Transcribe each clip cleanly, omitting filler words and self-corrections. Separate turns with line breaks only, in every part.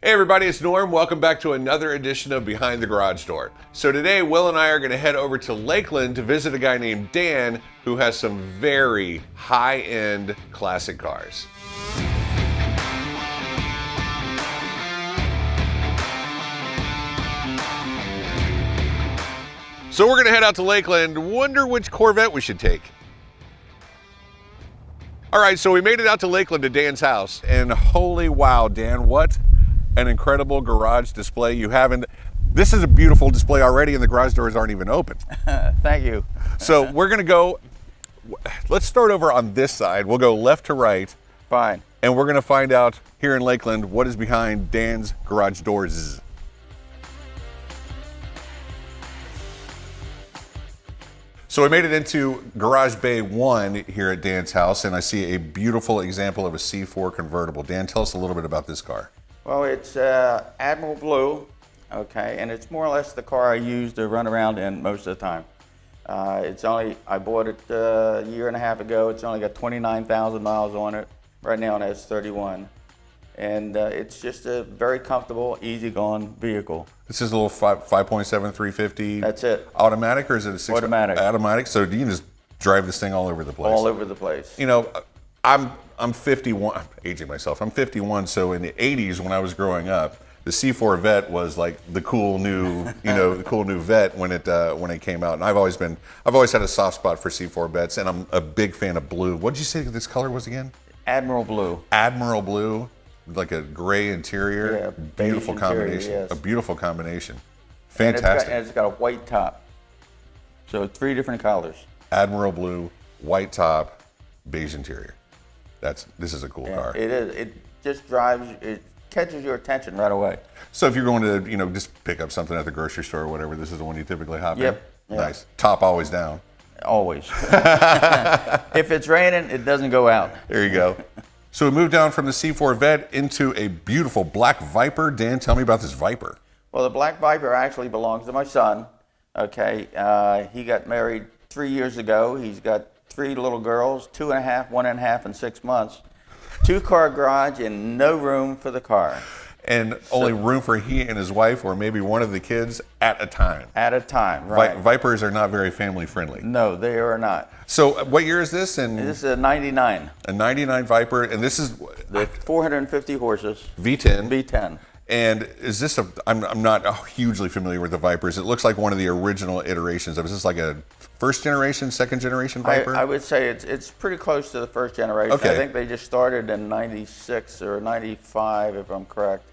Hey everybody, it's Norm. Welcome back to another edition of Behind the Garage Door. So today, Will and I are going to head over to Lakeland to visit a guy named Dan who has some very high-end classic cars. So we're going to head out to Lakeland. Wonder which Corvette we should take. All right, so we made it out to Lakeland to Dan's house, and holy wow, Dan, what an incredible garage display you have. And this is a beautiful display already, and the garage doors aren't even open.
Thank you.
So we're gonna go, let's start over on this side. We'll go left to right.
Fine.
And we're gonna find out here in Lakeland what is behind Dan's garage doors. So we made it into Garage Bay 1 here at Dan's house, and I see a beautiful example of a C4 convertible. Dan, tell us a little bit about this car.
Well, it's Admiral Blue, okay, and it's more or less the car I use to run around in most of the time. I bought it a year and a half ago. It's only got 29,000 miles on it. Right now it has 31. And it's just a very comfortable, easy-going vehicle.
This is a little 5.7 350.
That's it.
Automatic, or is it a 6?
Automatic.
Automatic, so you can just drive this thing all over the place.
All over the place.
You know, I'm 51, I'm aging myself. I'm 51, so in the 80s when I was growing up, the C4 Vet was like the cool new, the cool new Vet when it came out. And I've always had a soft spot for C4 Vets, and I'm a big fan of blue. What did you say this color was again?
Admiral Blue.
Admiral Blue. Like a gray interior,
Yeah,
beautiful
beige interior,
combination.
yes.
A beautiful combination. Fantastic.
And it's got a white top. So 3 different colors.
Admiral Blue, white top, beige interior. This is a cool car.
It is. It just drives. It catches your attention right away.
So if you're going to, just pick up something at the grocery store or whatever, this is the one you typically hop in?
Yep.
Nice. Top always down.
Always. If it's raining, it doesn't go out.
There you go. So we moved down from the C4 Vet into a beautiful black Viper. Dan, tell me about this Viper.
Well, the black Viper actually belongs to my son. Okay, he got married 3 years ago. He's got 3 little girls, 2.5, 1.5, and 6 months. 2-car garage and no room for the car.
And only room for he and his wife, or maybe one of the kids at a time.
At a time, right.
Vipers are not very family friendly.
No, they are not.
So what year is this? And
this is a 99.
A 99 Viper, and this is
the 450 horses.
V10.
V10.
And is this I'm not hugely familiar with the Vipers. It looks like one of the original iterations of. Is this like a first generation, second generation Viper?
I would say it's pretty close to the first generation.
Okay.
I think they just started in 96 or 95, if I'm correct.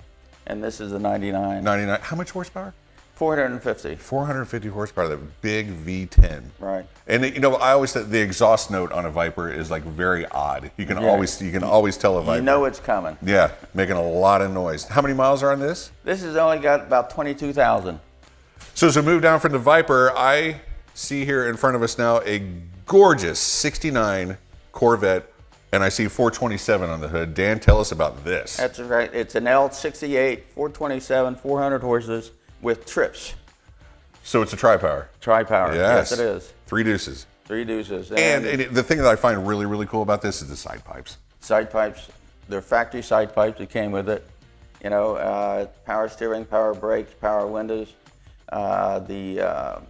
And this is a 99.
99. How much horsepower?
450.
450 horsepower, that big V10.
Right.
And I always said the exhaust note on a Viper is like very odd. You can always tell a Viper.
You know it's coming.
Yeah, making a lot of noise. How many miles are on this?
This has only got about 22,000.
So as we move down from the Viper, I see here in front of us now a gorgeous 69 Corvette, and I see 427 on the hood. Dan, tell us about this.
That's right. It's an L68, 427, 400 horses with trips.
So it's a tri-power.
Tri-power.
Yes.
Yes, it is.
3 deuces.
3 deuces.
And the thing that I find really, really cool about this is the side pipes.
Side pipes. They're factory side pipes that came with it. Power steering, power brakes, power windows. The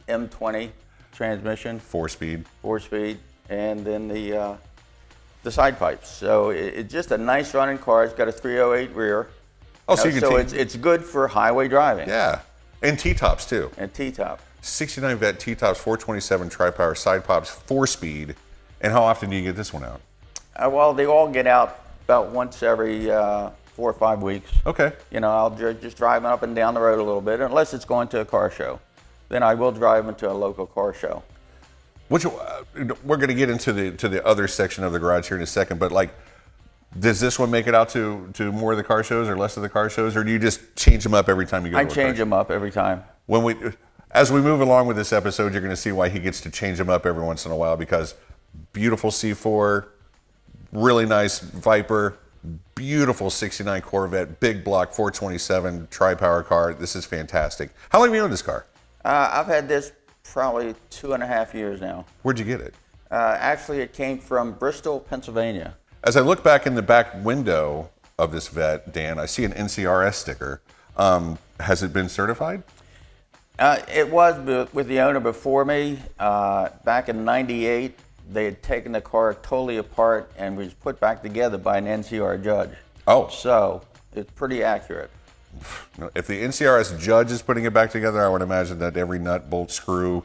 M20 transmission.
4-speed.
4-speed. And then the side pipes. So it's just a nice running car. It's got a 308 rear.
Oh, so you can
so it's good for highway driving.
Yeah, and T-tops too.
And T-top.
69 Vet T-tops, 427 tri-power side pops, 4-speed. And how often do you get this one out?
Well, they all get out about once every 4 or 5 weeks.
Okay.
I'll just drive them up and down the road a little bit, unless it's going to a car show. Then I will drive them to a local car show.
We're going to get into the other section of the garage here in a second, but does this one make it out to more of the car shows or less of the car shows, or do you just change them up every time you go to a car show?
I change them up every time.
As we move along with this episode, you're going to see why he gets to change them up every once in a while, because beautiful C4, really nice Viper, beautiful 69 Corvette, big block 427 tri-power car. This is fantastic. How long have you owned this car?
I've had this probably 2.5 years now.
Where'd you get it?
Actually, it came from Bristol, Pennsylvania.
As I look back in the back window of this vet, Dan. I see an NCRS sticker. Has it been certified?
It was with the owner before me. Back in '98, they had taken the car totally apart and was put back together by an NCR judge.
Oh.
So it's pretty accurate.
If the NCRS judge is putting it back together, I would imagine that every nut, bolt, screw,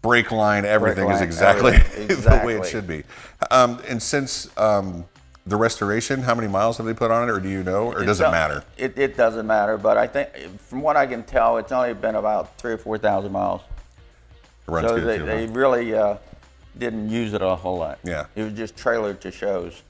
brake line, everything is exactly the way it should be. And since the restoration, how many miles have they put on it, or do you know, or does it matter?
It doesn't matter, but I think, from what I can tell, it's only been about 3,000 or 4,000 miles. So they really didn't use it a whole lot.
Yeah.
It was just trailered to shows.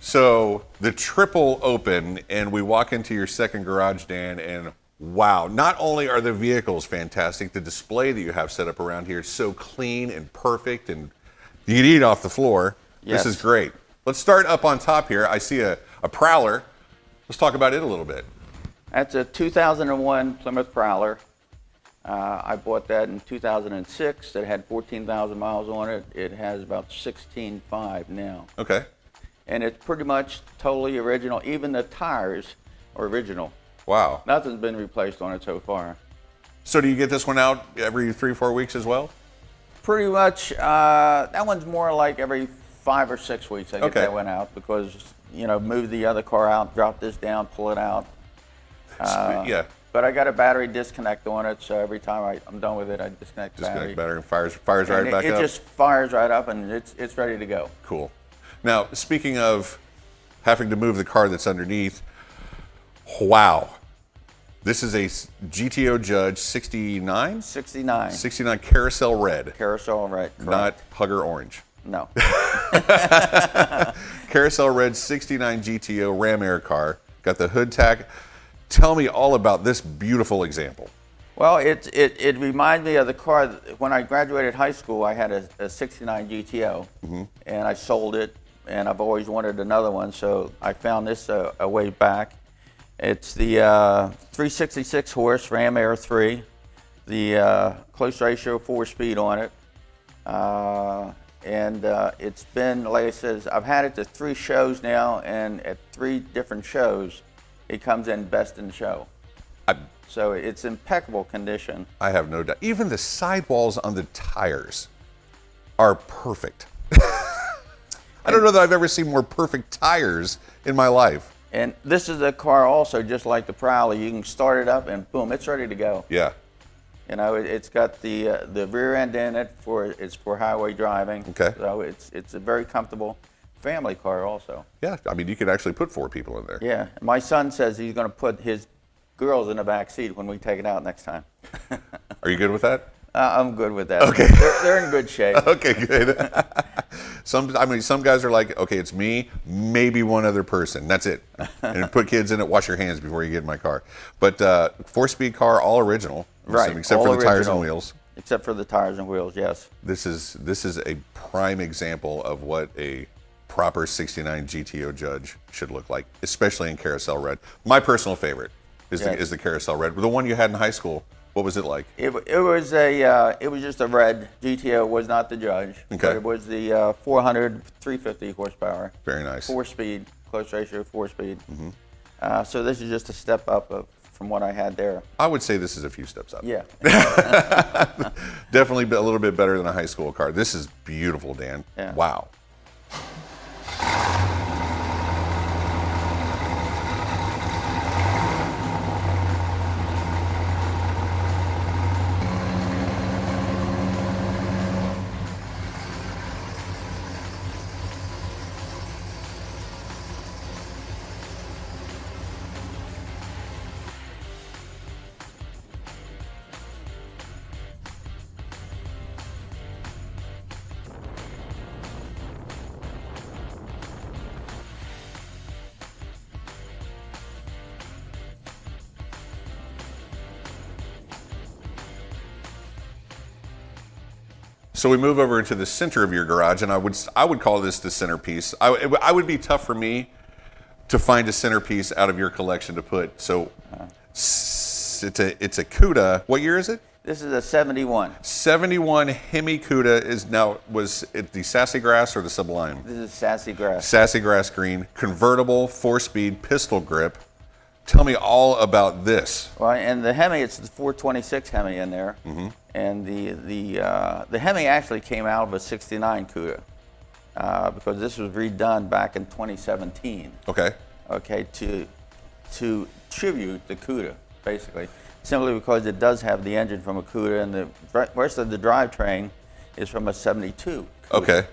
So the triple open, and we walk into your second garage, Dan, and wow, not only are the vehicles fantastic, the display that you have set up around here is so clean and perfect, and you can eat off the floor.
Yes.
This is great. Let's start up on top here. I see a Prowler. Let's talk about it a little bit.
That's a 2001 Plymouth Prowler. I bought that in 2006. It had 14,000 miles on it. It has about 16.5 now.
Okay.
And it's pretty much totally original. Even the tires are original.
Wow.
Nothing's been replaced on it so far.
So do you get this one out every 3-4 weeks as well?
Pretty much. That one's more like every 5 or 6 weeks I get that one out, because, you know, move the other car out, drop this down, pull it out.
Yeah.
But I got a battery disconnect on it, so every time I'm done with it, I disconnect the battery.
Disconnect battery and fires right back up?
It just fires right up, and it's ready to go.
Cool. Now, speaking of having to move the car that's underneath, wow. This is a GTO Judge 69?
69.
69 Carousel Red.
Carousel Red, correct.
Not Hugger Orange.
No.
Carousel Red 69 GTO Ram Air car. Got the hood tack. Tell me all about this beautiful example.
Well, it reminds me of the car. When I graduated high school, I had a 69 GTO, and I sold it, and I've always wanted another one, so I found this a way back. It's the 366 horse Ram Air 3, the close ratio 4-speed on it. And it's been, like I said, I've had it to 3 shows now, and at 3 different shows, it comes in best in show. So it's impeccable condition.
I have no doubt. Even the sidewalls on the tires are perfect. I don't know that I've ever seen more perfect tires in my life.
And this is a car also, just like the Prowler. You can start it up and boom, it's ready to go.
Yeah.
You know, it's got the rear end in it it's for highway driving.
Okay.
So it's a very comfortable family car also.
Yeah, I mean, you could actually put 4 people in there.
Yeah. My son says he's going to put his girls in the back seat when we take it out next time.
Are you good with that?
I'm good with that.
Okay.
They're in good shape.
Okay, good. Some guys are like, okay, it's me, maybe one other person. That's it. And put kids in it. Wash your hands before you get in my car. But 4-speed car, all original,
right?
Except
all
for the tires
original.
and wheels.
Except for the tires and wheels, yes.
This is a prime example of what a proper 69 GTO Judge should look like, especially in Carousel Red. My personal favorite is the Carousel Red. The one you had in high school. What was it like?
It was just a red GTO. Was not the Judge.
Okay.
But it was the 400 350 horsepower.
Very nice.
4-speed, close ratio 4-speed. So this is just a step up from what I had there.
I would say this is a few steps up.
Yeah.
Definitely a little bit better than a high school car. This is beautiful, Dan.
Yeah.
Wow. So we move over into the center of your garage, and I would call this the centerpiece. I would be tough for me to find a centerpiece out of your collection to put. So it's a Cuda. What year is it?
This is a 71.
71 Hemi Cuda was it the Sassy Grass or the Sublime?
This is Sassy Grass.
Sassy Grass green, convertible, 4-speed, pistol grip. Tell me all about this.
Well, and the Hemi, it's the 426 Hemi in there. Mm-hmm. And the Hemi actually came out of a 69 Cuda because this was redone back in 2017.
Okay.
Okay, to tribute the Cuda, basically. Simply because it does have the engine from a Cuda, and the rest of the drivetrain is from a 72 Cuda.
Okay.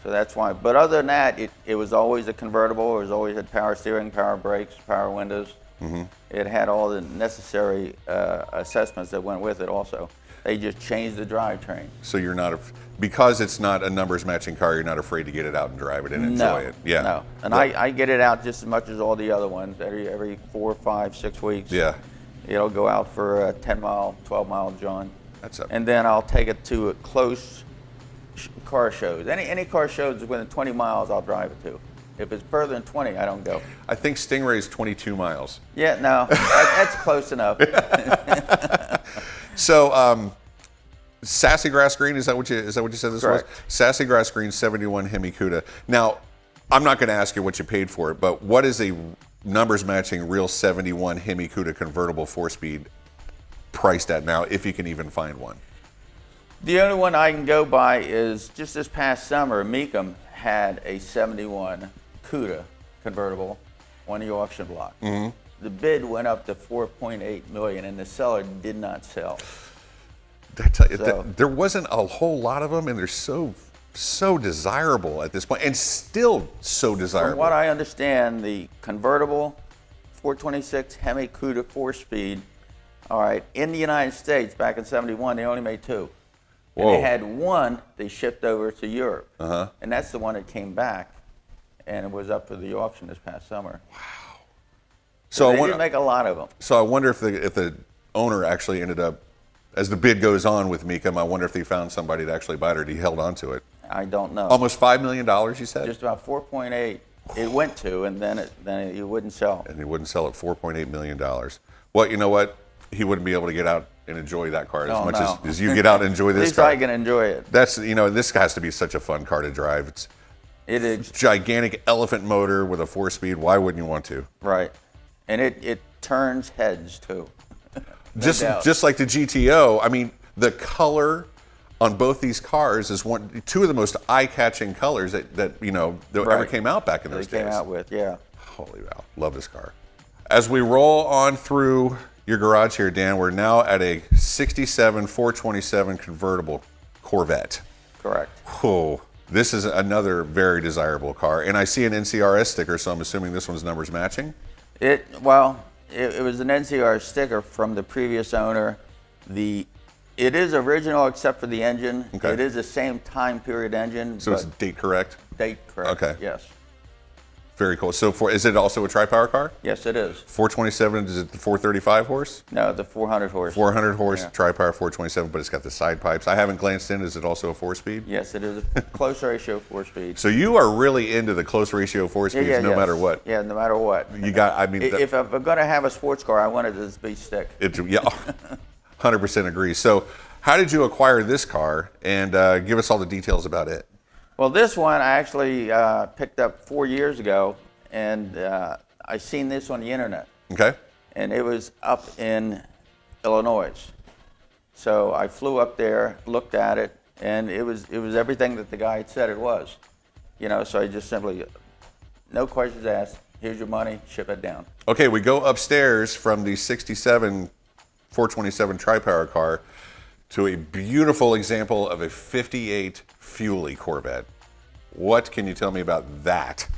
So that's why. But other than that, it was always a convertible. It was always had power steering, power brakes, power windows. Mm-hmm. It had all the necessary assessments that went with it also. They just changed the drivetrain.
So you're not, because it's not a numbers matching car, you're not afraid to get it out and drive it and enjoy it. Yeah.
No. And I get it out just as much as all the other ones, every 4, 5, 6 weeks.
Yeah.
It'll go out for a 10-mile, 12-mile jaunt. And then I'll take it to a close car shows. Any car shows within 20 miles, I'll drive it to. If it's further than 20, I don't go.
I think Stingray is 22 miles.
Yeah, no, that's close enough.
So, Sassy Grass Green, is that what you said this
Correct.
was? Sassy Grass Green 71 Hemi Cuda. Now, I'm not going to ask you what you paid for it, but what is a numbers matching real 71 Hemi Cuda convertible 4-speed priced at now, if you can even find one?
The only one I can go by is just this past summer, Mecum had a 71 Cuda convertible on the auction block. Mm-hmm. The bid went up to $4.8 million, and the seller did not sell.
There wasn't a whole lot of them, and they're so desirable at this point, and still so desirable.
From what I understand, the convertible 426 Hemi Cuda 4-speed, all right, in the United States back in 71, they only made 2. And
Whoa.
they had one they shipped over to Europe.
Uh-huh.
And that's the one that came back, and it was up for the auction this past summer.
Wow.
So they didn't make a lot of them.
So I wonder if the owner actually ended up, as the bid goes on with Mecum, I wonder if they found somebody to actually buy it, or he held on to it.
I don't know.
Almost $5 million, you said?
Just about 4.8 it went to, and then it wouldn't sell.
And he wouldn't sell it $4.8 million. Well, you know what? He wouldn't be able to get out and enjoy that car as much as you get out and enjoy this car.
At least I can enjoy it.
That's, this has to be such a fun car to drive.
It is.
Gigantic elephant motor with a 4-speed. Why wouldn't you want to?
Right. And it turns heads too.
Just like the GTO. I mean, the color on both these cars is two of the most eye-catching colors that ever came out back in those days.
They came out with, yeah.
Holy wow, love this car. As we roll on through your garage here, Dan, we're now at a 67 427 convertible Corvette.
Correct.
Oh, this is another very desirable car, and I see an NCRS sticker, so I'm assuming this one's numbers matching.
It was an NCR sticker from the previous owner. It is original except for the engine.
Okay.
It is the same time period engine.
So it's date correct?
Date correct.
Okay.
Yes.
Very cool. So is it also a tri-power car?
Yes, it is.
427, is it the 435 horse?
No, the 400 horse.
400 horse,
Yeah.
tri-power 427, but it's got the side pipes. I haven't glanced in. Is it also a 4-speed?
Yes, it is a close ratio 4-speed.
So you are really into the close ratio 4-speeds no matter what.
Yeah, no matter what. If I'm going to have a sports car, I want it to be stick.
Yeah, 100% agree. So how did you acquire this car, and give us all the details about it?
Well, this one I actually picked up 4 years ago, and I seen this on the internet.
Okay.
And it was up in Illinois. So I flew up there, looked at it, and it was everything that the guy had said it was. So I just simply, no questions asked, here's your money, ship it down.
Okay, we go upstairs from the 67 427 tri-power car to a beautiful example of a 58 Fuelie Corvette. What can you tell me about that?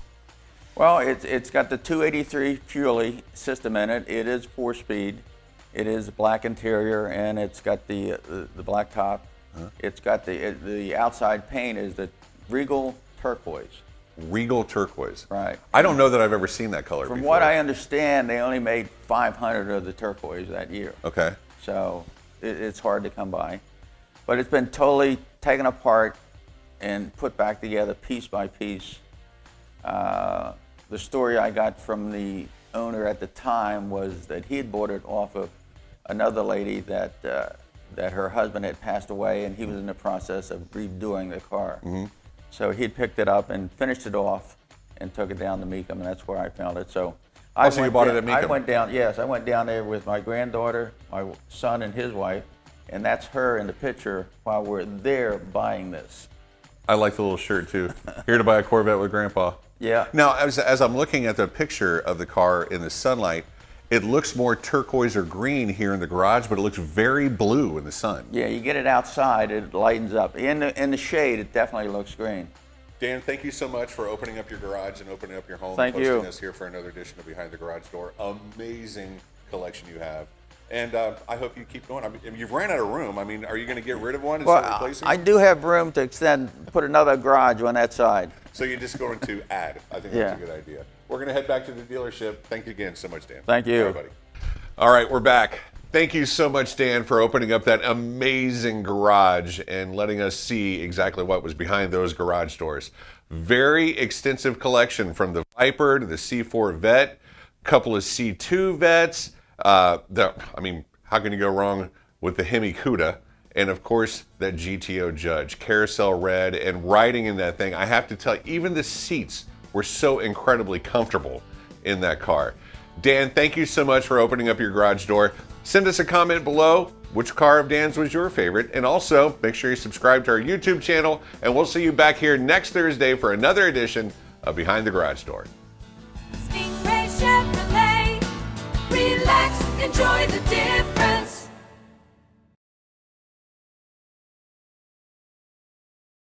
Well, it's got the 283 Fuelie system in it. It is 4-speed. It is black interior, and it's got the black top. Huh? It's got the outside paint is the Regal turquoise.
Regal turquoise.
Right.
I don't know that I've ever seen that color
From
before.
what I understand, they only made 500 of the turquoise that year.
Okay.
So it's hard to come by. But it's been totally taken apart and put back together piece by piece. The story I got from the owner at the time was that he had bought it off of another lady that her husband had passed away, and he was in the process of redoing the car. So he'd picked it up and finished it off and took it down to Mecum, and that's where I found it. So
you bought it at Mecum?
I went down, yes, I went down there with my granddaughter, my son and his wife, and that's her in the picture while we're there buying this.
I like the little shirt too. Here to buy a Corvette with Grandpa.
Yeah.
Now, as I'm looking at the picture of the car in the sunlight, it looks more turquoise or green here in the garage, but it looks very blue in the sun.
Yeah, you get it outside, it lightens up. In the shade, it definitely looks green.
Dan, thank you so much for opening up your garage and opening up your home.
Thank you.
Hosting us here for another edition of Behind the Garage Door. Amazing collection you have. And I hope you keep going. I mean, you've ran out of room. I mean, are you going to get rid of one and start replacing?
I do have room to extend, put another garage on that side.
So you're just going to add. I think that's a good idea. We're going to head back to the dealership. Thank you again so much, Dan.
Thank you.
Everybody. All right, we're back. Thank you so much, Dan, for opening up that amazing garage and letting us see exactly what was behind those garage doors. Very extensive collection from the Viper to the C4 Vet, couple of C2 Vets. How can you go wrong with the Hemi Cuda? And of course, that GTO Judge, carousel red, and riding in that thing. I have to tell you, even the seats were so incredibly comfortable in that car. Dan, thank you so much for opening up your garage door. Send us a comment below. Which car of Dan's was your favorite? And also, make sure you subscribe to our YouTube channel, and we'll see you back here next Thursday for another edition of Behind the Garage Door.
Stingray Chevrolet, relax, enjoy the difference.